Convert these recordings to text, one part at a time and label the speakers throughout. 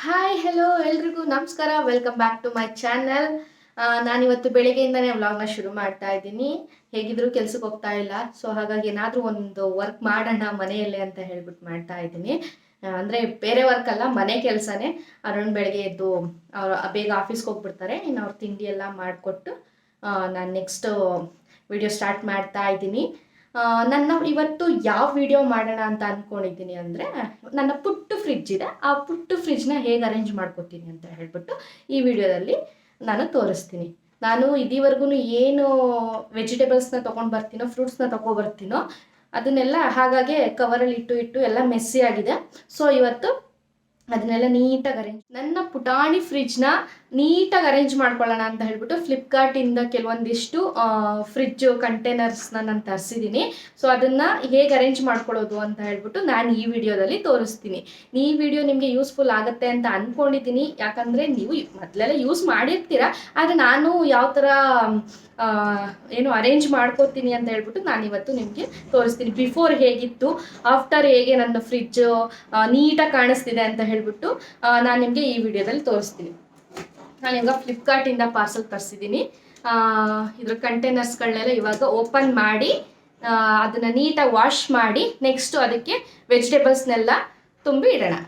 Speaker 1: Hi hello ಎಲ್ರಿಗೂ ನಮಸ್ಕಾರ. Welcome back to my channel. ನಾನಿವತ್ತು ಬೆಳಿಗ್ಗೆಯಿಂದನೇ ವ್ಲಾಗ್ನ ಶುರು ಮಾಡ್ತಾ ಇದ್ದೀನಿ. ಹೇಗಿದ್ರು ಕೆಲ್ಸಕ್ಕೆ ಹೋಗ್ತಾ ಇಲ್ಲ, ಸೊ ಹಾಗಾಗಿ ಏನಾದರೂ ಒಂದು ವರ್ಕ್ ಮಾಡೋಣ ಮನೆಯಲ್ಲೇ ಅಂತ ಹೇಳ್ಬಿಟ್ಟು ಮಾಡ್ತಾ ಇದ್ದೀನಿ. ಅಂದರೆ ಬೇರೆ ವರ್ಕ್ ಅಲ್ಲ, ಮನೆ ಕೆಲಸನೇ. ಅರುಣ್ ಬೆಳಗ್ಗೆ ಎದ್ದು ಅವ್ರು ಬೇಗ ಆಫೀಸ್ಗೆ ಹೋಗ್ಬಿಡ್ತಾರೆ. ಇನ್ನು ಅವ್ರು ತಿಂಡಿ ಎಲ್ಲ ಮಾಡಿಕೊಟ್ಟು ನಾನು ನೆಕ್ಸ್ಟ್ ವಿಡಿಯೋ ಸ್ಟಾರ್ಟ್ ಮಾಡ್ತಾ ಇದ್ದೀನಿ. ನನ್ನ ಇವತ್ತು ಯಾವ ವಿಡಿಯೋ ಮಾಡೋಣ ಅಂತ ಅಂದ್ಕೊಂಡಿದ್ದೀನಿ ಅಂದರೆ, ನನ್ನ ಪುಟ್ಟು ಫ್ರಿಡ್ಜ್ ಇದೆ. ಆ ಪುಟ್ಟು ಫ್ರಿಡ್ಜ್ನ ಹೇಗೆ ಅರೇಂಜ್ ಮಾಡ್ಕೊತೀನಿ ಅಂತ ಹೇಳ್ಬಿಟ್ಟು ಈ ವಿಡಿಯೋದಲ್ಲಿ ನಾನು ತೋರಿಸ್ತೀನಿ. ನಾನು ಇದುವರೆಗೂ ಏನು ವೆಜಿಟೇಬಲ್ಸ್ನ ತೊಗೊಂಡು ಬರ್ತೀನೋ, ಫ್ರೂಟ್ಸ್ನ ತೊಗೊಬರ್ತೀನೋ ಅದನ್ನೆಲ್ಲ ಹಾಗಾಗಿ ಕವರಲ್ಲಿ ಇಟ್ಟು ಎಲ್ಲ ಮೆಸ್ಸಿ ಆಗಿದೆ. ಸೊ ಇವತ್ತು ಅದನ್ನೆಲ್ಲ ನೀಟಾಗಿ ನನ್ನ ಪುಟಾಣಿ ಫ್ರಿಡ್ಜ್ನ ನೀಟಾಗಿ ಅರೇಂಜ್ ಮಾಡ್ಕೊಳ್ಳೋಣ ಅಂತ ಹೇಳ್ಬಿಟ್ಟು ಫ್ಲಿಪ್ಕಾರ್ಟಿಂದ ಕೆಲವೊಂದಿಷ್ಟು ಫ್ರಿಡ್ಜ್ ಕಂಟೈನರ್ಸ್ನ ನಾನು ತರಿಸಿದ್ದೀನಿ. ಸೊ ಅದನ್ನು ಹೇಗೆ ಅರೇಂಜ್ ಮಾಡ್ಕೊಳ್ಳೋದು ಅಂತ ಹೇಳ್ಬಿಟ್ಟು ನಾನು ಈ ವಿಡಿಯೋದಲ್ಲಿ ತೋರಿಸ್ತೀನಿ. ಈ ವಿಡಿಯೋ ನಿಮಗೆ ಯೂಸ್ಫುಲ್ ಆಗುತ್ತೆ ಅಂತ ಅಂದ್ಕೊಂಡಿದ್ದೀನಿ. ಯಾಕಂದರೆ ನೀವು ಮೊದಲೆಲ್ಲ ಯೂಸ್ ಮಾಡಿರ್ತೀರ, ಆದರೆ ನಾನು ಯಾವ ಥರ ಏನು ಅರೇಂಜ್ ಮಾಡ್ಕೋತೀನಿ ಅಂತ ಹೇಳ್ಬಿಟ್ಟು ನಾನಿವತ್ತು ನಿಮಗೆ ತೋರಿಸ್ತೀನಿ. ಬಿಫೋರ್ ಹೇಗಿತ್ತು, ಆಫ್ಟರ್ ಹೇಗೆ ನನ್ನ ಫ್ರಿಡ್ಜ್ ನೀಟಾಗಿ ಕಾಣಿಸ್ತಿದೆ ಅಂತ ಹೇಳ್ಬಿಟ್ಟು ನಾನು ನಿಮಗೆ ಈ ವಿಡಿಯೋದಲ್ಲಿ ತೋರಿಸ್ತೀನಿ. ನಾನಿವಾಗ ಫ್ಲಿಪ್ಕಾರ್ಟಿಂದ ಪಾರ್ಸಲ್ ತರಿಸಿದ್ದೀನಿ. ಇದ್ರ ಕಂಟೈನರ್ಸ್ಗಳನ್ನೆಲ್ಲ ಇವಾಗ ಓಪನ್ ಮಾಡಿ ಅದನ್ನು ನೀಟಾಗಿ ವಾಶ್ ಮಾಡಿ ನೆಕ್ಸ್ಟು ಅದಕ್ಕೆ ವೆಜಿಟೇಬಲ್ಸ್ನೆಲ್ಲ ತುಂಬಿ ಇಡೋಣ.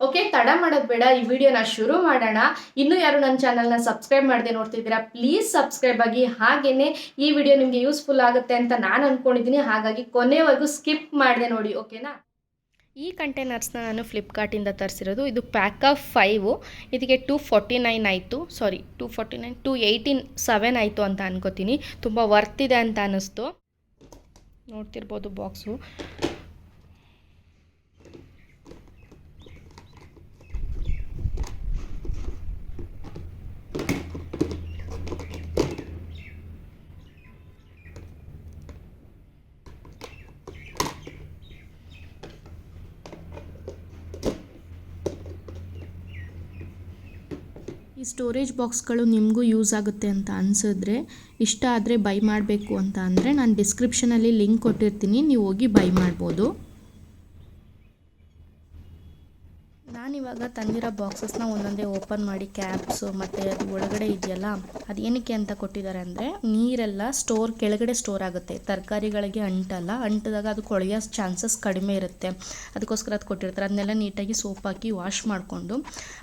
Speaker 1: ಓಕೆ, ತಡ ಮಾಡೋದು ಬೇಡ, ಈ ವಿಡಿಯೋನ ಶುರು ಮಾಡೋಣ. ಇನ್ನೂ ಯಾರು ನನ್ನ ಚಾನಲ್ನ ಸಬ್ಸ್ಕ್ರೈಬ್ ಮಾಡದೆ ನೋಡ್ತಿದ್ದೀರಾ, ಪ್ಲೀಸ್ ಸಬ್ಸ್ಕ್ರೈಬ್ ಆಗಿ. ಹಾಗೆಯೇ ಈ ವಿಡಿಯೋ ನಿಮಗೆ ಯೂಸ್ಫುಲ್ ಆಗುತ್ತೆ ಅಂತ ನಾನು ಅಂದ್ಕೊಂಡಿದ್ದೀನಿ, ಹಾಗಾಗಿ ಕೊನೆವರೆಗೂ ಸ್ಕಿಪ್ ಮಾಡದೆ ನೋಡಿ, ಓಕೆನಾ. ಈ ಕಂಟೈನರ್ಸ್ನ ನಾನು ಫ್ಲಿಪ್ಕಾರ್ಟಿಂದ ತರಿಸಿರೋದು. ಇದು ಪ್ಯಾಕ್ ಆಫ್ 5. ಇದಕ್ಕೆ 249 ಆಯಿತು. ಸಾರಿ, 249 287 ಆಯಿತು ಅಂತ ಅನ್ಕೋತೀನಿ. ತುಂಬ ವರ್ತ್ ಇದೆ ಅಂತ ಅನ್ನಿಸ್ತು. ನೋಡ್ತಿರ್ಬೋದು ಬಾಕ್ಸು. ಈ ಸ್ಟೋರೇಜ್ ಬಾಕ್ಸ್ಗಳು ನಿಮಗೂ ಯೂಸ್ ಆಗುತ್ತೆ ಅಂತ ಅನಿಸಿದ್ರೆ, ಇಷ್ಟ ಆದರೆ ಬೈ ಮಾಡಬೇಕು ಅಂತ ಅಂದರೆ ನಾನು ಡಿಸ್ಕ್ರಿಪ್ಷನಲ್ಲಿ ಲಿಂಕ್ ಕೊಟ್ಟಿರ್ತೀನಿ, ನೀವು ಹೋಗಿ ಬೈ ಮಾಡ್ಬೋದು. ನಾನಿವಾಗ ತಂದಿರೋ ಬಾಕ್ಸಸ್ನ ಒಂದೊಂದೇ ಓಪನ್ ಮಾಡಿ ಕ್ಯಾಪ್ಸು ಮತ್ತು ಅದು ಒಳಗಡೆ ಇದೆಯಲ್ಲ, ಅದು ಏನಕ್ಕೆ ಅಂತ ಕೊಟ್ಟಿದ್ದಾರೆ ಅಂದರೆ, ನೀರೆಲ್ಲ ಕೆಳಗಡೆ ಸ್ಟೋರ್ ಆಗುತ್ತೆ, ತರಕಾರಿಗಳಿಗೆ ಅಂಟಿದಾಗ ಅದು ಕೊಳೆಯೋ ಚಾನ್ಸಸ್ ಕಡಿಮೆ ಇರುತ್ತೆ. ಅದಕ್ಕೋಸ್ಕರ ಅದು ಕೊಟ್ಟಿರ್ತಾರೆ. ಅದನ್ನೆಲ್ಲ ನೀಟಾಗಿ ಸೋಪ್ ಹಾಕಿ ವಾಶ್ ಮಾಡಿಕೊಂಡು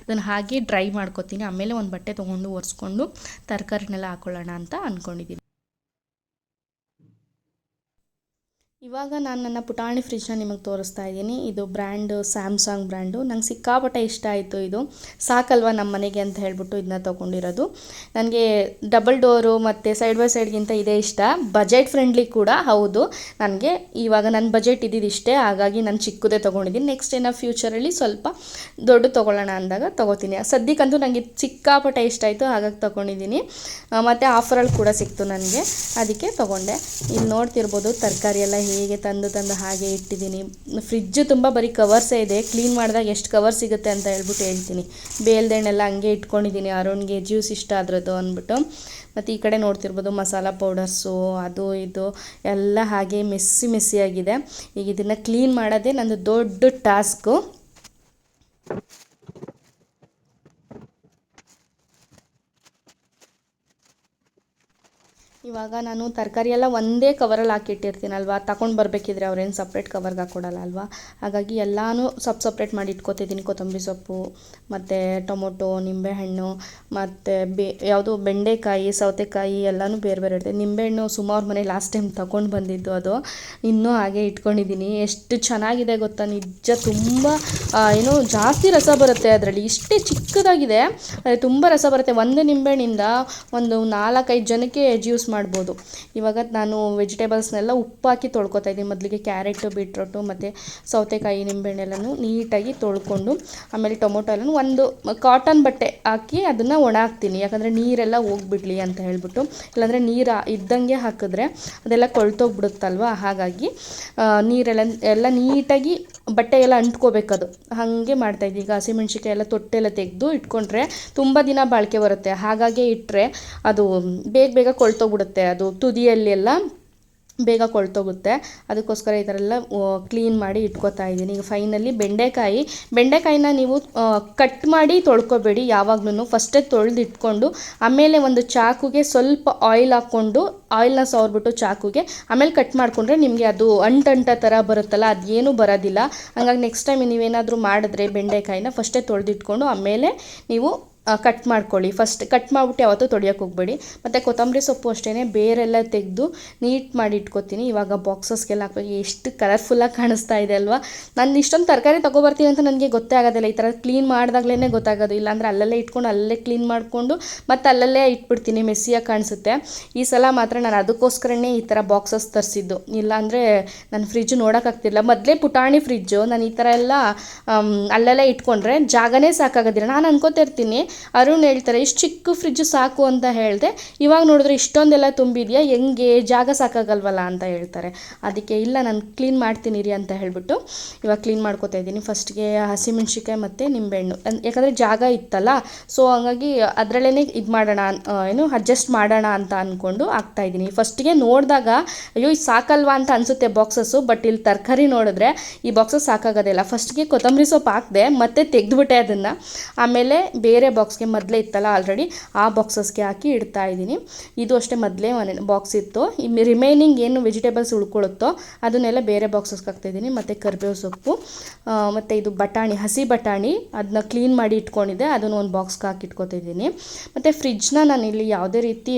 Speaker 1: ಅದನ್ನು ಹಾಗೆ ಡ್ರೈ ಮಾಡ್ಕೊತೀನಿ. ಆಮೇಲೆ ಒಂದು ಬಟ್ಟೆ ತೊಗೊಂಡು ಒರೆಸ್ಕೊಂಡು ತರಕಾರಿನೆಲ್ಲ ಹಾಕೊಳ್ಳೋಣ ಅಂತ ಅಂದ್ಕೊಂಡಿದ್ದೀನಿ. ಇವಾಗ ನಾನು ನನ್ನ ಪುಟಾಣಿ ಫ್ರಿಡ್ಜ್ನ ನಿಮಗೆ ತೋರಿಸ್ತಾ ಇದ್ದೀನಿ. ಇದು ಬ್ರ್ಯಾಂಡು ಸ್ಯಾಮ್ಸಂಗ್ ಬ್ರ್ಯಾಂಡು. ನಂಗೆ ಸಿಕ್ಕಾಪಟ್ಟೆ ಇಷ್ಟ ಆಯಿತು. ಇದು ಸಾಕಲ್ವ ನಮ್ಮ ಮನೆಗೆ ಅಂತ ಹೇಳ್ಬಿಟ್ಟು ಇದನ್ನ ತೊಗೊಂಡಿರೋದು. ನನಗೆ ಡಬಲ್ ಡೋರು ಮತ್ತು ಸೈಡ್ ಬೈ ಸೈಡ್ಗಿಂತ ಇದೇ ಇಷ್ಟ. ಬಜೆಟ್ ಫ್ರೆಂಡ್ಲಿ ಕೂಡ ಹೌದು. ನನಗೆ ಇವಾಗ ನನ್ನ ಬಜೆಟ್ ಇದ್ದಿದ್ದಿಷ್ಟೇ, ಹಾಗಾಗಿ ನಾನು ಚಿಕ್ಕದೇ ತೊಗೊಂಡಿದ್ದೀನಿ. ನೆಕ್ಸ್ಟ್ ಏನೋ ಫ್ಯೂಚರಲ್ಲಿ ಸ್ವಲ್ಪ ದೊಡ್ಡ ತೊಗೊಳ್ಳೋಣ ಅಂದಾಗ ತೊಗೋತೀನಿ. ಸದ್ಯಕ್ಕಂತೂ ನನಗೆ ಸಿಕ್ಕಾಪಟ್ಟೆ ಇಷ್ಟ ಆಯಿತು, ಹಾಗಾಗಿ ತೊಗೊಂಡಿದ್ದೀನಿ. ಮತ್ತು ಆಫರಲ್ಲಿ ಕೂಡ ಸಿಕ್ತು ನನಗೆ, ಅದಕ್ಕೆ ತೊಗೊಂಡೆ. ಇಲ್ಲಿ ನೋಡ್ತಿರ್ಬೋದು ತರಕಾರಿ ಎಲ್ಲ ಹೇಗೆ ತಂದು ಹಾಗೆ ಇಟ್ಟಿದ್ದೀನಿ. ಫ್ರಿಡ್ಜ್ ತುಂಬ ಬರೀ ಕವರ್ಸೇ ಇದೆ. ಕ್ಲೀನ್ ಮಾಡಿದಾಗ ಎಷ್ಟು ಕವರ್ ಸಿಗುತ್ತೆ ಅಂತ ಹೇಳ್ಬಿಟ್ಟು ಹೇಳ್ತೀನಿ. ಬೇಲ್ದೆಣ್ಣೆಲ್ಲ ಹಂಗೆ ಇಟ್ಕೊಂಡಿದ್ದೀನಿ, ಅರುಣ್ಗೆ ಜ್ಯೂಸ್ ಇಷ್ಟ ಅದ್ರದ್ದು ಅಂದ್ಬಿಟ್ಟು. ಮತ್ತು ಈ ಕಡೆ ನೋಡ್ತಿರ್ಬೋದು ಮಸಾಲ ಪೌಡರ್ಸು ಅದು ಇದು ಎಲ್ಲ ಹಾಗೆ ಮೆಸ್ಸಿಯಾಗಿದೆ. ಈಗ ಇದನ್ನು ಕ್ಲೀನ್ ಮಾಡೋದೇ ನಂದು ದೊಡ್ಡ ಟಾಸ್ಕು. ಇವಾಗ ನಾನು ತರಕಾರಿ ಎಲ್ಲ ಒಂದೇ ಕವರಲ್ಲಿ ಹಾಕಿಟ್ಟಿರ್ತೀನಲ್ವ, ತಗೊಂಡು ಬರಬೇಕಿದ್ರೆ ಅವ್ರೇನು ಸಪ್ರೇಟ್ ಕವರ್ಗೆ ಹಾಕ್ಕೊಡಲ್ಲ ಅಲ್ವಾ. ಹಾಗಾಗಿ ಎಲ್ಲನೂ ಸಪ್ರೇಟ್ ಮಾಡಿ ಇಟ್ಕೊತಿದ್ದೀನಿ. ಕೊತ್ತಂಬರಿ ಸೊಪ್ಪು ಮತ್ತು ಟೊಮೊಟೊ, ನಿಂಬೆಹಣ್ಣು ಮತ್ತು ಯಾವುದು ಬೆಂಡೆಕಾಯಿ, ಸೌತೆಕಾಯಿ ಎಲ್ಲನೂ ಬೇರೆ ಬೇರೆ ಇರ್ತದೆ. ನಿಂಬೆಹಣ್ಣು ಸುಮಾರು ಮನೆ ಲಾಸ್ಟ್ ಟೈಮ್ ತಗೊಂಡು ಬಂದಿದ್ದು, ಅದು ಇನ್ನೂ ಹಾಗೆ ಇಟ್ಕೊಂಡಿದ್ದೀನಿ. ಎಷ್ಟು ಚೆನ್ನಾಗಿದೆ ಗೊತ್ತಾ, ನಿಜ ತುಂಬ ಏನೋ ಜಾಸ್ತಿ ರಸ ಬರುತ್ತೆ ಅದರಲ್ಲಿ. ಇಷ್ಟೇ ಚಿಕ್ಕದಾಗಿದೆ, ತುಂಬ ರಸ ಬರುತ್ತೆ. ಒಂದು ನಿಂಬೆಹಣ್ಣಿಂದ ಒಂದು 4-5 ಜನಕ್ಕೆ ಜ್ಯೂಸ್ ಮಾಡ್ಬೋದು. ಇವಾಗ ನಾನು ವೆಜಿಟೇಬಲ್ಸ್ನೆಲ್ಲ ಉಪ್ಪು ಹಾಕಿ ತೊಳ್ಕೊತಾ ಇದ್ದೀನಿ. ಮೊದಲಿಗೆ ಕ್ಯಾರೆಟು, ಬೀಟ್ರೋಟು ಮತ್ತು ಸೌತೆಕಾಯಿ, ನಿಂಬೆಹಣ್ಣೆಲ್ಲನೂ ನೀಟಾಗಿ ತೊಳ್ಕೊಂಡು, ಆಮೇಲೆ ಟೊಮೊಟೊ ಎಲ್ಲನೂ ಒಂದು ಕಾಟನ್ ಬಟ್ಟೆ ಹಾಕಿ ಅದನ್ನು ಒಣ ಹಾಕ್ತೀನಿ. ಯಾಕಂದರೆ ನೀರೆಲ್ಲ ಹೋಗ್ಬಿಡ್ಲಿ ಅಂತ ಹೇಳ್ಬಿಟ್ಟು. ಇಲ್ಲಾಂದರೆ ನೀರು ಇದ್ದಂಗೆ ಹಾಕಿದ್ರೆ ಅದೆಲ್ಲ ಕೊಳ್ತೋಗ್ಬಿಡುತ್ತಲ್ವ. ಹಾಗಾಗಿ ಎಲ್ಲ ನೀಟಾಗಿ ಬಟ್ಟೆ ಎಲ್ಲ ಅಂಟ್ಕೋಬೇಕದು. ಹಾಗೆ ಮಾಡ್ತಾಯಿದ್ವಿ. ಈಗ ಹಸಿಮೆಣ್ಸಿಕಾಯಿ ಎಲ್ಲ ತೊಟ್ಟೆಲ್ಲ ತೆಗೆದು ಇಟ್ಕೊಂಡ್ರೆ ತುಂಬ ದಿನ ಬಾಳಿಕೆ ಬರುತ್ತೆ. ಹಾಗಾಗಿ ಇಟ್ಟರೆ ಅದು ಬೇಗ ಕೊಳ್ತೋಗ್ಬಿಡುತ್ತೆ. ಅದು ತುದಿಯಲ್ಲಿ ಎಲ್ಲ ಬೇಗ ಕೊಳ್ತೋಗುತ್ತೆ. ಅದಕ್ಕೋಸ್ಕರ ಈ ಥರ ಎಲ್ಲ ಕ್ಲೀನ್ ಮಾಡಿ ಇಟ್ಕೋತಾ ಇದ್ದೀನಿ. ಈಗ ಫೈನಲಿ ಬೆಂಡೆಕಾಯಿನ ನೀವು ಕಟ್ ಮಾಡಿ ತೊಳ್ಕೊಬೇಡಿ, ಯಾವಾಗ್ಲೂ ಫಸ್ಟೇ ತೊಳೆದು ಇಟ್ಕೊಂಡು ಆಮೇಲೆ ಒಂದು ಚಾಕುಗೆ ಸ್ವಲ್ಪ ಆಯಿಲ್ ಹಾಕ್ಕೊಂಡು ಆಯಿಲ್ನ ಸವರ್ಬಿಟ್ಟು ಚಾಕುಗೆ ಆಮೇಲೆ ಕಟ್ ಮಾಡಿಕೊಂಡ್ರೆ ನಿಮಗೆ ಅದು ಅಂಟ ಥರ ಬರುತ್ತಲ್ಲ, ಅದೇನೂ ಬರೋದಿಲ್ಲ. ಹಾಗಾಗಿ ನೆಕ್ಸ್ಟ್ ಟೈಮ್ ನೀವೇನಾದರೂ ಮಾಡಿದ್ರೆ ಬೆಂಡೆಕಾಯಿನ ಫಸ್ಟೇ ತೊಳೆದಿಟ್ಕೊಂಡು ಆಮೇಲೆ ನೀವು ಕಟ್ ಮಾಡ್ಕೊಳ್ಳಿ. ಫಸ್ಟ್ ಕಟ್ ಮಾಡಿಬಿಟ್ಟು ಯಾವತ್ತೂ ತೊಳೆಯೋಕೆ ಹೋಗಬೇಡಿ. ಮತ್ತು ಕೊತ್ತಂಬರಿ ಸೊಪ್ಪು ಅಷ್ಟೇ ಬೇರೆಲ್ಲ ತೆಗೆದು ನೀಟ್ ಮಾಡಿ ಇಟ್ಕೊತೀನಿ. ಇವಾಗ ಬಾಕ್ಸಸ್ಗೆಲ್ಲ ಹಾಕಿ ಎಷ್ಟು ಕಲರ್ಫುಲ್ಲಾಗಿ ಕಾಣಿಸ್ತಾ ಇದೆ ಅಲ್ವಾ. ನಾನು ಇಷ್ಟೊಂದು ತರಕಾರಿ ತೊಗೊಬರ್ತೀನಿ ಅಂತ ನನಗೆ ಗೊತ್ತೇ ಆಗೋದಿಲ್ಲ. ಈ ಥರ ಕ್ಲೀನ್ ಮಾಡಿದಾಗಲೇ ಗೊತ್ತಾಗೋದು. ಇಲ್ಲಾಂದರೆ ಅಲ್ಲಲ್ಲೇ ಇಟ್ಕೊಂಡು ಅಲ್ಲೇ ಕ್ಲೀನ್ ಮಾಡಿಕೊಂಡು ಮತ್ತು ಅಲ್ಲಲ್ಲೇ ಇಟ್ಬಿಡ್ತೀನಿ, ಮೆಸ್ಸಿಯಾಗಿ ಕಾಣಿಸುತ್ತೆ. ಈ ಸಲ ಮಾತ್ರ ನಾನು ಅದಕ್ಕೋಸ್ಕರನೇ ಈ ಥರ ಬಾಕ್ಸಸ್ ತರಿಸಿದ್ದು. ಇಲ್ಲಾಂದರೆ ನನ್ನ ಫ್ರಿಜ್ ನೋಡೋಕ್ಕಾಗ್ತಿಲ್ಲ. ಮೊದಲೇ ಪುಟಾಣಿ ಫ್ರಿಜ್ಜು, ನಾನು ಈ ಥರ ಎಲ್ಲ ಅಲ್ಲಲ್ಲೇ ಇಟ್ಕೊಂಡ್ರೆ ಜಾಗನೇ ಸಾಕಾಗೋದಿಲ್ಲ. ನಾನು ಅನ್ಕೋತಿರ್ತೀನಿ, ಅರುಣ್ ಹೇಳ್ತಾರೆ ಇಷ್ಟು ಚಿಕ್ಕ ಫ್ರಿಜ್ಜು ಸಾಕು ಅಂತ ಹೇಳಿದೆ, ಇವಾಗ ನೋಡಿದ್ರೆ ಇಷ್ಟೊಂದೆಲ್ಲ ತುಂಬಿದೆಯಾ, ಹೆಂಗೆ ಜಾಗ ಸಾಕಾಗಲ್ವಲ್ಲ ಅಂತ ಹೇಳ್ತಾರೆ. ಅದಕ್ಕೆ ಇಲ್ಲ ನಾನು ಕ್ಲೀನ್ ಮಾಡ್ತೀನಿ ರೀ ಅಂತ ಹೇಳ್ಬಿಟ್ಟು ಇವಾಗ ಕ್ಲೀನ್ ಮಾಡ್ಕೋತಾ ಇದ್ದೀನಿ. ಫಸ್ಟ್ಗೆ ಹಸಿಮೆಣ್ಸಿಕಾಯಿ ಮತ್ತು ನಿಂಬೆಹಣ್ಣು, ಯಾಕಂದರೆ ಜಾಗ ಇತ್ತಲ್ಲ, ಸೊ ಹಂಗಾಗಿ ಅದರಲ್ಲೇ ಇದು ಮಾಡೋಣ, ಅಡ್ಜಸ್ಟ್ ಮಾಡೋಣ ಅಂತ ಅಂದ್ಕೊಂಡು ಹಾಕ್ತಾಯಿದ್ದೀನಿ. ಫಸ್ಟಿಗೆ ನೋಡಿದಾಗ ಅಯ್ಯೋ ಇದು ಸಾಕಲ್ವಾ ಅಂತ ಅನಿಸುತ್ತೆ ಬಾಕ್ಸಸ್ಸು, ಬಟ್ ಇಲ್ಲಿ ತರಕಾರಿ ನೋಡಿದ್ರೆ ಈ ಬಾಕ್ಸಸ್ ಸಾಕಾಗೋದಿಲ್ಲ. ಫಸ್ಟ್ಗೆ ಕೊತ್ತಂಬರಿ ಸೊಪ್ಪು ಹಾಕಿದೆ, ಮತ್ತೆ ತೆಗೆದುಬಿಟ್ಟೆ ಅದನ್ನು. ಆಮೇಲೆ ಬೇರೆ ಬಾಕ್ಸ್ಗೆ ಮೊದಲೇ ಇತ್ತಲ್ಲ ಆಲ್ರೆಡಿ, ಆ ಬಾಕ್ಸಸ್ಗೆ ಹಾಕಿ ಇಡ್ತಾ ಇದ್ದೀನಿ. ಇದು ಅಷ್ಟೇ ಮೊದಲೇ ಒಂದು ಬಾಕ್ಸ್ ಇತ್ತು. ರಿಮೈನಿಂಗ್ ಏನು ವೆಜಿಟೇಬಲ್ಸ್ ಉಳ್ಕೊಳ್ಳುತ್ತೋ ಅದನ್ನೆಲ್ಲ ಬೇರೆ ಬಾಕ್ಸಸ್ಗೆ ಹಾಕ್ತಾಯಿದ್ದೀನಿ. ಮತ್ತು ಕರಿಬೇವು ಸೊಪ್ಪು ಮತ್ತು ಇದು ಬಟಾಣಿ, ಹಸಿ ಬಟಾಣಿ, ಅದನ್ನ ಕ್ಲೀನ್ ಮಾಡಿ ಇಟ್ಕೊಂಡಿದ್ದೆ, ಅದನ್ನು ಒಂದು ಬಾಕ್ಸ್ಗೆ ಹಾಕಿ ಇಟ್ಕೊತಿದ್ದೀನಿ. ಮತ್ತು ಫ್ರಿಜ್ನ ನಾನು ಇಲ್ಲಿ ಯಾವುದೇ ರೀತಿ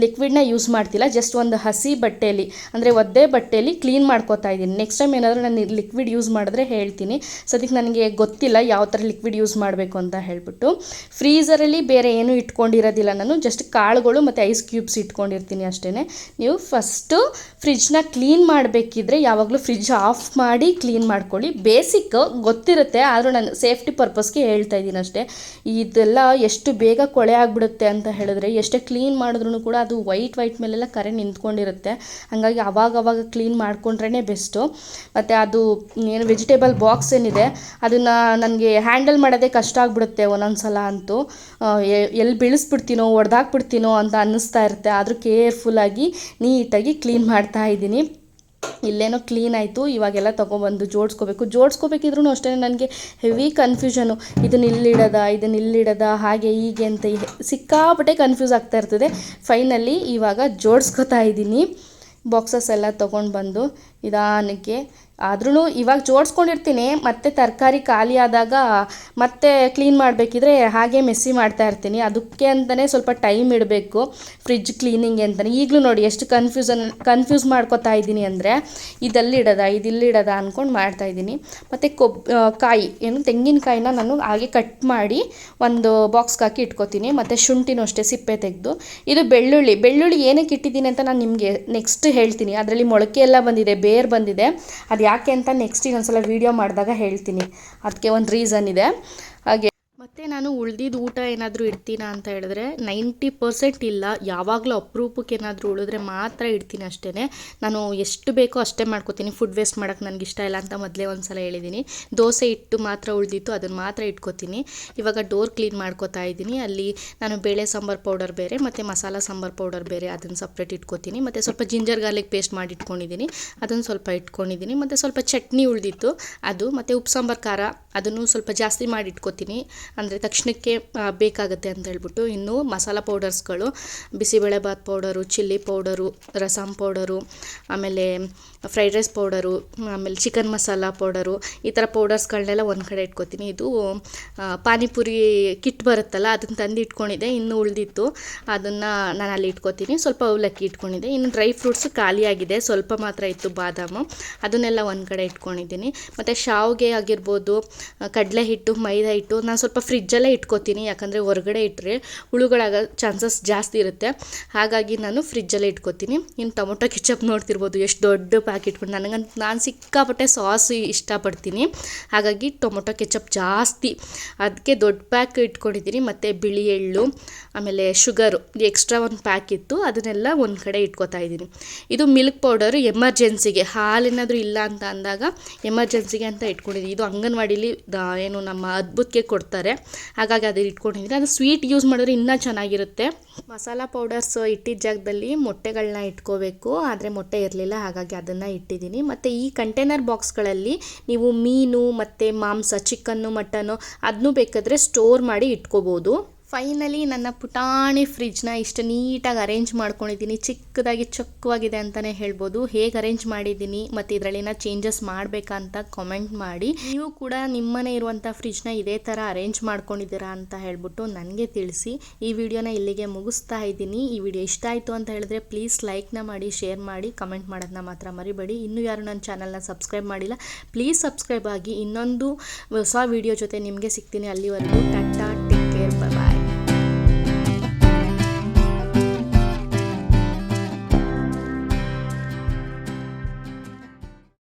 Speaker 1: ಲಿಕ್ವಿಡ್ನ ಯೂಸ್ ಮಾಡ್ತಿಲ್ಲ, ಜಸ್ಟ್ ಒಂದು ಹಸಿ ಬಟ್ಟೆಯಲ್ಲಿ ಅಂದರೆ ಒದ್ದೆ ಬಟ್ಟೆಯಲ್ಲಿ ಕ್ಲೀನ್ ಮಾಡ್ಕೋತಾ ಇದ್ದೀನಿ. ನೆಕ್ಸ್ಟ್ ಟೈಮ್ ಏನಾದರೂ ನಾನು ಲಿಕ್ವಿಡ್ ಯೂಸ್ ಮಾಡಿದ್ರೆ ಹೇಳ್ತೀನಿ. ಸದ್ಯಕ್ಕೆ ನನಗೆ ಗೊತ್ತಿಲ್ಲ ಯಾವ ಥರ ಲಿಕ್ವಿಡ್ ಯೂಸ್ ಮಾಡಬೇಕು ಅಂತ ಹೇಳ್ಬಿಟ್ಟು. ಫ್ರೀಝರಲ್ಲಿ ಬೇರೆ ಏನೂ ಇಟ್ಕೊಂಡಿರೋದಿಲ್ಲ ನಾನು, ಜಸ್ಟ್ ಕಾಳುಗಳು ಮತ್ತು ಐಸ್ ಕ್ಯೂಬ್ಸ್ ಇಟ್ಕೊಂಡಿರ್ತೀನಿ ಅಷ್ಟೇ. ನೀವು ಫಸ್ಟು ಫ್ರಿಜ್ನ ಕ್ಲೀನ್ ಮಾಡಬೇಕಿದ್ರೆ ಯಾವಾಗಲೂ ಫ್ರಿಜ್ ಆಫ್ ಮಾಡಿ ಕ್ಲೀನ್ ಮಾಡ್ಕೊಳ್ಳಿ. ಬೇಸಿಕ್ ಗೊತ್ತಿರುತ್ತೆ, ಆದರೂ ನಾನು ಸೇಫ್ಟಿ ಪರ್ಪಸ್ಗೆ ಹೇಳ್ತಾ ಇದ್ದೀನಿ ಅಷ್ಟೇ. ಇದೆಲ್ಲ ಎಷ್ಟು ಬೇಗ ಕೊಳೆ ಆಗಿಬಿಡುತ್ತೆ ಅಂತ ಹೇಳಿದ್ರೆ, ಎಷ್ಟೇ ಕ್ಲೀನ್ ಮಾಡಿದ್ರೂ ಕೂಡ ಅದು ವೈಟ್ ಮೇಲೆಲ್ಲ ಕರೆ ನಿಂತ್ಕೊಂಡಿರುತ್ತೆ. ಹಾಗಾಗಿ ಅವಾಗ ಕ್ಲೀನ್ ಮಾಡ್ಕೊಂಡ್ರೇ ಬೆಸ್ಟು. ಮತ್ತು ಅದು ಏನು ವೆಜಿಟೇಬಲ್ ಬಾಕ್ಸ್ ಏನಿದೆ ಅದನ್ನು ನನಗೆ ಹ್ಯಾಂಡಲ್ ಮಾಡೋದೇ ಕಷ್ಟ ಆಗಿಬಿಡುತ್ತೆ ಒಂದೊಂದು ಸಲ ಅಂತೂ. ಎಲ್ಲಿ ಬೀಳಿಸ್ಬಿಡ್ತೀನೋ ಒಡೆದಾಕ್ಬಿಡ್ತೀನೋ ಅಂತ ಅನ್ನಿಸ್ತಾ ಇರುತ್ತೆ. ಆದರೂ ಕೇರ್ಫುಲ್ಲಾಗಿ ನೀಟಾಗಿ ಕ್ಲೀನ್ ಮಾಡ್ತಾ ಇದ್ದೀನಿ. ಇಲ್ಲೇನೋ ಕ್ಲೀನ್ ಆಯಿತು, ಇವಾಗೆಲ್ಲ ತೊಗೊಬಂದು ಜೋಡಿಸ್ಕೋಬೇಕಿದ್ರೂ ಅಷ್ಟೇ ನನಗೆ ಹೆವಿ ಕನ್ಫ್ಯೂಷನು. ಇದನ್ನ ಇಲ್ಲಿಡೋದ ಹಾಗೆ ಹೀಗೆ ಅಂತ ಸಿಕ್ಕಾಪಟ್ಟೆ ಕನ್ಫ್ಯೂಸ್ ಆಗ್ತಾ ಇರ್ತದೆ. ಫೈನಲಿ ಇವಾಗ ಜೋಡಿಸ್ಕೋತಾ ಇದ್ದೀನಿ. ಬಾಕ್ಸಸ್ ಎಲ್ಲ ತೊಗೊಂಡು ಬಂದು ನಿಧಾನಕ್ಕೆ, ಆದ್ರೂ ಇವಾಗ ಜೋಡಿಸ್ಕೊಂಡಿರ್ತೀನಿ. ಮತ್ತೆ ತರಕಾರಿ ಖಾಲಿ ಆದಾಗ ಮತ್ತೆ ಕ್ಲೀನ್ ಮಾಡಬೇಕಿದ್ರೆ ಹಾಗೆ ಮೆಸ್ಸಿ ಮಾಡ್ತಾ ಇರ್ತೀನಿ. ಅದಕ್ಕೆ ಅಂತಲೇ ಸ್ವಲ್ಪ ಟೈಮ್ ಇಡಬೇಕು ಫ್ರಿಜ್ ಕ್ಲೀನಿಂಗ್ ಅಂತಲೇ. ಈಗಲೂ ನೋಡಿ ಎಷ್ಟು ಕನ್ಫ್ಯೂಸ್ ಮಾಡ್ಕೋತಾ ಇದ್ದೀನಿ ಅಂದರೆ ಇದಿಲ್ಲಿಡೋದ ಅಂದ್ಕೊಂಡು ಮಾಡ್ತಾಯಿದ್ದೀನಿ. ಮತ್ತು ಕಾಯಿ ತೆಂಗಿನಕಾಯಿನ ನಾನು ಹಾಗೆ ಕಟ್ ಮಾಡಿ ಒಂದು ಬಾಕ್ಸ್ಗೆ ಹಾಕಿ ಇಟ್ಕೋತೀನಿ. ಮತ್ತು ಶುಂಠಿನೂ ಅಷ್ಟೇ ಸಿಪ್ಪೆ ತೆಗೆದು. ಇದು ಬೆಳ್ಳುಳ್ಳಿ ಏನಕ್ಕೆ ಇಟ್ಟಿದ್ದೀನಿ ಅಂತ ನಾನು ನಿಮಗೆ ನೆಕ್ಸ್ಟ್ ಹೇಳ್ತೀನಿ. ಅದರಲ್ಲಿ ಮೊಳಕೆ ಎಲ್ಲ ಬಂದಿದೆ, ಬೇರ್ ಬಂದಿದೆ. ಅದು ಯಾಕೆ ಅಂತ ನೆಕ್ಸ್ಟ್ ಇನ್ನೊಂದ್ಸಲ ವೀಡಿಯೋ ಮಾಡಿದಾಗ ಹೇಳ್ತೀನಿ. ಅದಕ್ಕೆ ಒಂದು ರೀಸನ್ ಇದೆ. ಹಾಗೆ ಮತ್ತು ನಾನು ಉಳ್ದಿದ್ದು ಊಟ ಏನಾದರೂ ಇಡ್ತೀನಾ ಅಂತ ಹೇಳಿದ್ರೆ 90% ಇಲ್ಲ. ಯಾವಾಗಲೂ ಅಪರೂಪಕ್ಕೆ ಏನಾದರೂ ಉಳಿದ್ರೆ ಮಾತ್ರ ಇಡ್ತೀನಿ ಅಷ್ಟೇ. ನಾನು ಎಷ್ಟು ಬೇಕೋ ಅಷ್ಟೇ ಮಾಡ್ಕೋತೀನಿ. ಫುಡ್ ವೇಸ್ಟ್ ಮಾಡೋಕ್ಕೆ ನನಗೆ ಇಷ್ಟ ಇಲ್ಲ ಅಂತ ಮೊದಲೇ ಒಂದು ಸಲ ಹೇಳಿದ್ದೀನಿ. ದೋಸೆ ಹಿಟ್ಟು ಮಾತ್ರ ಉಳಿದಿತ್ತು, ಅದನ್ನು ಮಾತ್ರ ಇಟ್ಕೋತೀನಿ. ಇವಾಗ ಡೋರ್ ಕ್ಲೀನ್ ಮಾಡ್ಕೋತಾ ಇದ್ದೀನಿ. ಅಲ್ಲಿ ನಾನು ಬೇಳೆ ಸಾಂಬಾರು ಪೌಡರ್ ಬೇರೆ ಮತ್ತು ಮಸಾಲ ಸಾಂಬಾರು ಪೌಡರ್ ಬೇರೆ, ಅದನ್ನು ಸಪ್ರೇಟ್ ಇಟ್ಕೋತೀನಿ. ಮತ್ತು ಸ್ವಲ್ಪ ಜಿಂಜರ್ ಗಾರ್ಲಿಕ್ ಪೇಸ್ಟ್ ಮಾಡಿ ಇಟ್ಕೊಂಡಿದ್ದೀನಿ, ಅದನ್ನು ಸ್ವಲ್ಪ ಇಟ್ಕೊಂಡಿದ್ದೀನಿ. ಮತ್ತು ಸ್ವಲ್ಪ ಚಟ್ನಿ ಉಳಿದಿತ್ತು ಅದು, ಮತ್ತು ಉಪ್ಪು ಸಾಂಬಾರು ಖಾರ ಅದನ್ನು ಸ್ವಲ್ಪ ಜಾಸ್ತಿ ಮಾಡಿ ಇಟ್ಕೋತೀನಿ, ಅಂದರೆ ತಕ್ಷಣಕ್ಕೆ ಬೇಕಾಗುತ್ತೆ ಅಂತ ಹೇಳ್ಬಿಟ್ಟು. ಇನ್ನು ಮಸಾಲ ಪೌಡರ್ಸ್ಗಳು bisibelebath powder, chilli powder, rasam powder, ಆಮೇಲೆ ಫ್ರೈಡ್ ರೈಸ್ ಪೌಡರು, ಆಮೇಲೆ ಚಿಕನ್ ಮಸಾಲ ಪೌಡರು, ಈ ಥರ ಪೌಡರ್ಸ್ಗಳನ್ನೆಲ್ಲ ಒಂದು ಕಡೆ ಇಟ್ಕೋತೀನಿ. ಇದು ಪಾನಿಪುರಿ ಕಿಟ್ ಬರುತ್ತಲ್ಲ, ಅದನ್ನು ತಂದು ಇಟ್ಕೊಂಡಿದ್ದೆ. ಇನ್ನು ಉಳಿದಿತ್ತು, ಅದನ್ನು ನಾನು ಅಲ್ಲಿ ಇಟ್ಕೋತೀನಿ. ಸ್ವಲ್ಪ ಅವಲಕ್ಕಿ ಇಟ್ಕೊಂಡಿದ್ದೆ. ಇನ್ನು ಡ್ರೈ ಫ್ರೂಟ್ಸು ಖಾಲಿಯಾಗಿದೆ, ಸ್ವಲ್ಪ ಮಾತ್ರ ಇತ್ತು, ಬಾದಾಮು, ಅದನ್ನೆಲ್ಲ ಒಂದು ಕಡೆ ಇಟ್ಕೊಂಡಿದ್ದೀನಿ. ಮತ್ತು ಶಾವಿಗೆ ಆಗಿರ್ಬೋದು, ಕಡಲೆ ಹಿಟ್ಟು, ಮೈದಾ ಹಿಟ್ಟು ನಾನು ಸ್ವಲ್ಪ ಫ್ರಿಜ್ಜಲ್ಲೇ ಇಟ್ಕೋತೀನಿ. ಯಾಕಂದರೆ ಹೊರಗಡೆ ಇಟ್ಟರೆ ಹುಳುಗಳಾಗೋ ಚಾನ್ಸಸ್ ಜಾಸ್ತಿ ಇರುತ್ತೆ, ಹಾಗಾಗಿ ನಾನು ಫ್ರಿಜ್ಜಲ್ಲೇ ಇಟ್ಕೋತೀನಿ. ಇನ್ನು ಟೊಮೊಟೊ ಕೆಚಪ್ ನೋಡ್ತಿರ್ಬೋದು, ಎಷ್ಟು ದೊಡ್ಡ ಪ್ಯಾಕೆಟ್. ನಾನು ಸಿಕ್ಕಾಪಟ್ಟೆ ಸಾಸ್ ಇಷ್ಟಪಡ್ತೀನಿ, ಹಾಗಾಗಿ ಟೊಮೊಟೊ ಕೆಚಪ್ ಜಾಸ್ತಿ, ಅದಕ್ಕೆ ದೊಡ್ಡ ಪ್ಯಾಕ್ ಇಟ್ಕೊಂಡಿದ್ದೀನಿ. ಮತ್ತು ಬಿಳಿ ಎಳ್ಳು, ಆಮೇಲೆ ಶುಗರು ಎಕ್ಸ್ಟ್ರಾ ಒಂದು ಪ್ಯಾಕ್ ಇತ್ತು, ಅದನ್ನೆಲ್ಲ ಒಂದು ಕಡೆ ಇಟ್ಕೋತಾ ಇದ್ದೀನಿ. ಇದು ಮಿಲ್ಕ್ ಪೌಡರು ಎಮರ್ಜೆನ್ಸಿಗೆ, ಹಾಲೇನಾದರೂ ಇಲ್ಲ ಅಂತ ಅಂದಾಗ ಎಮರ್ಜೆನ್ಸಿಗೆ ಅಂತ ಇಟ್ಕೊಂಡಿದ್ದೀನಿ. ಇದು ಅಂಗನವಾಡಿಲಿ ಏನು ನಮ್ಮ ಅದ್ಭುತಕ್ಕೆ ಕೊಡ್ತಾರೆ, ಹಾಗಾಗಿ ಅದು ಇಟ್ಕೊಂಡಿದ್ದೀನಿ. ಅದು ಸ್ವೀಟ್ ಯೂಸ್ ಮಾಡಿದ್ರೆ ಇನ್ನೂ ಚೆನ್ನಾಗಿರುತ್ತೆ. ಮಸಾಲ ಪೌಡರ್ಸ್ ಇಟ್ಟಿದ್ದ ಜಾಗದಲ್ಲಿ ಮೊಟ್ಟೆಗಳನ್ನ ಇಟ್ಕೋಬೇಕು, ಆದರೆ ಮೊಟ್ಟೆ ಇರಲಿಲ್ಲ, ಹಾಗಾಗಿ ಅದನ್ನು ಇಟ್ಟಿದ್ದೀನಿ. ಮತ್ತು ಈ ಕಂಟೈನರ್ ಬಾಕ್ಸ್ಗಳಲ್ಲಿ ನೀವು ಮೀನು ಮತ್ತು ಮಾಂಸ, ಚಿಕನ್ನು, ಮಟನ್ನು ಅದನ್ನೂ ಬೇಕಾದರೆ ಸ್ಟೋರ್ ಮಾಡಿ ಇಟ್ಕೋಬೋದು. ಫೈನಲಿ ನನ್ನ ಪುಟಾಣಿ ಫ್ರಿಜ್ನ ಇಷ್ಟು ನೀಟಾಗಿ ಅರೇಂಜ್ ಮಾಡ್ಕೊಂಡಿದ್ದೀನಿ. ಚಿಕ್ಕದಾಗಿ ಚೊಕ್ಕವಾಗಿದೆ ಅಂತಲೇ ಹೇಳ್ಬೋದು. ಹೇಗೆ ಅರೇಂಜ್ ಮಾಡಿದ್ದೀನಿ ಮತ್ತು ಇದರಲ್ಲಿನ ಚೇಂಜಸ್ ಮಾಡಬೇಕಾ ಅಂತ ಕಾಮೆಂಟ್ ಮಾಡಿ. ನೀವು ಕೂಡ ನಿಮ್ಮನೆ ಇರುವಂಥ ಫ್ರಿಜ್ನ ಇದೇ ಥರ ಅರೇಂಜ್ ಮಾಡ್ಕೊಂಡಿದ್ದೀರಾ ಅಂತ ಹೇಳ್ಬಿಟ್ಟು ನನಗೆ ತಿಳಿಸಿ. ಈ ವಿಡಿಯೋನ ಇಲ್ಲಿಗೆ ಮುಗಿಸ್ತಾ ಇದ್ದೀನಿ. ಈ ವಿಡಿಯೋ ಇಷ್ಟ ಆಯಿತು ಅಂತ ಹೇಳಿದ್ರೆ ಪ್ಲೀಸ್ ಲೈಕ್ನ ಮಾಡಿ, ಶೇರ್ ಮಾಡಿ, ಕಮೆಂಟ್ ಮಾಡೋದನ್ನ ಮಾತ್ರ ಮರಿಬೇಡಿ. ಇನ್ನೂ ಯಾರು ನನ್ನ ಚಾನಲ್ನ ಸಬ್ಸ್ಕ್ರೈಬ್ ಮಾಡಿಲ್ಲ ಪ್ಲೀಸ್ ಸಬ್ಸ್ಕ್ರೈಬ್ ಆಗಿ. ಇನ್ನೊಂದು ಹೊಸ ವಿಡಿಯೋ ಜೊತೆ ನಿಮಗೆ ಸಿಗ್ತೀನಿ. ಅಲ್ಲಿವರೆಗೂ ಟಾಟಾ, ಟೇಕ್ ಕೇರ್, ಬಾಯ್.